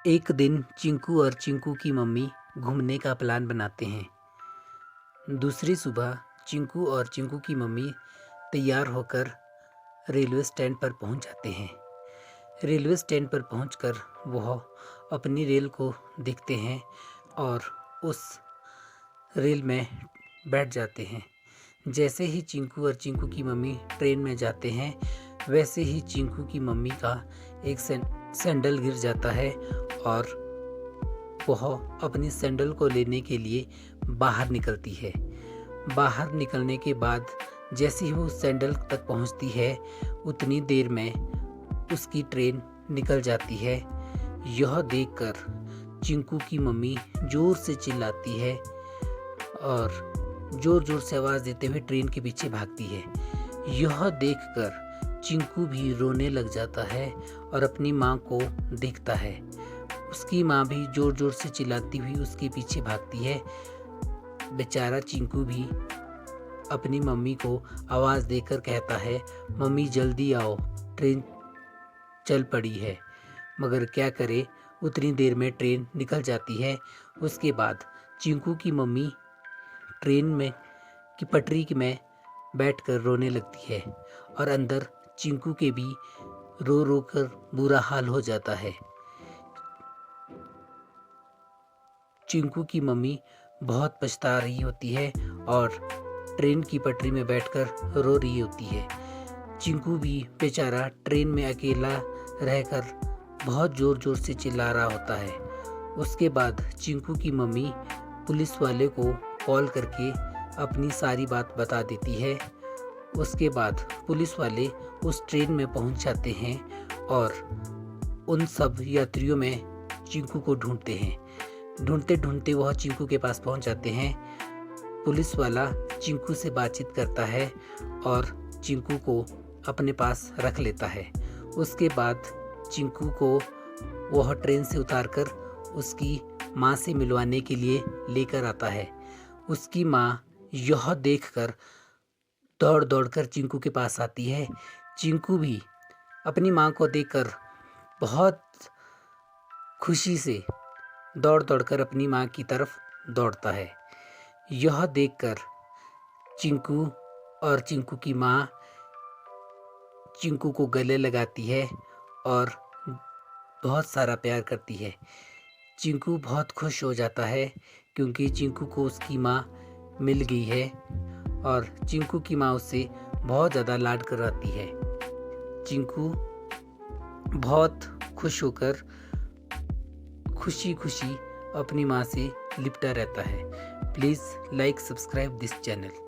एक दिन चिंकू और चिंकू की मम्मी घूमने का प्लान बनाते हैं। दूसरी सुबह चिंकू और चिंकू की मम्मी तैयार होकर रेलवे स्टैंड पर पहुंच जाते हैं। रेलवे स्टैंड पर पहुंचकर वह अपनी रेल को देखते हैं और उस रेल में बैठ जाते हैं। जैसे ही चिंकू और चिंकू की मम्मी ट्रेन में जाते हैं, वैसे ही चिंकू की मम्मी का एक सैंडल गिर जाता है और वह अपनी सैंडल को लेने के लिए बाहर निकलती है। बाहर निकलने के बाद जैसे ही वो सैंडल तक पहुंचती है, उतनी देर में उसकी ट्रेन निकल जाती है। यह देखकर चिंकू की मम्मी जोर से चिल्लाती है और जोर जोर से आवाज़ देते हुए ट्रेन के पीछे भागती है। यह देखकर चिंकू भी रोने लग जाता है और अपनी माँ को देखता है। उसकी माँ भी जोर जोर से चिल्लाती हुई उसके पीछे भागती है। बेचारा चिंकू भी अपनी मम्मी को आवाज़ देकर कहता है, मम्मी जल्दी आओ, ट्रेन चल पड़ी है। मगर क्या करे, उतनी देर में ट्रेन निकल जाती है। उसके बाद चिंकू की मम्मी ट्रेन में की पटरी में बैठकर रोने लगती है और अंदर चिंकू के भी रो रो कर बुरा हाल हो जाता है। चिंकू की मम्मी बहुत पछता रही होती है और ट्रेन की पटरी में बैठकर रो रही होती है। चिंकू भी बेचारा ट्रेन में अकेला रहकर बहुत ज़ोर ज़ोर से चिल्ला रहा होता है। उसके बाद चिंकू की मम्मी पुलिस वाले को कॉल करके अपनी सारी बात बता देती है। उसके बाद पुलिस वाले उस ट्रेन में पहुंच जाते हैं और उन सब यात्रियों में चिंकू को ढूंढते हैं। ढूंढते ढूंढते वह चिंकू के पास पहुंच जाते हैं। पुलिस वाला चिंकू से बातचीत करता है और चिंकू को अपने पास रख लेता है। उसके बाद चिंकू को वह ट्रेन से उतारकर उसकी माँ से मिलवाने के लिए लेकर आता है। उसकी माँ यह देखकर दौड़ दौड़कर चिंकू के पास आती है। चिंकू भी अपनी माँ को देखकर बहुत खुशी से दौड़ दौड़कर अपनी माँ की तरफ दौड़ता है। यह देखकर चिंकू और चिंकू की माँ चिंकू को गले लगाती है और बहुत सारा प्यार करती है। चिंकू बहुत खुश हो जाता है क्योंकि चिंकू को उसकी माँ मिल गई है और चिंकू की माँ उससे बहुत ज़्यादा लाड कराती है। चिंकू बहुत खुश होकर खुशी खुशी अपनी माँ से लिपटा रहता है। Please like subscribe this channel.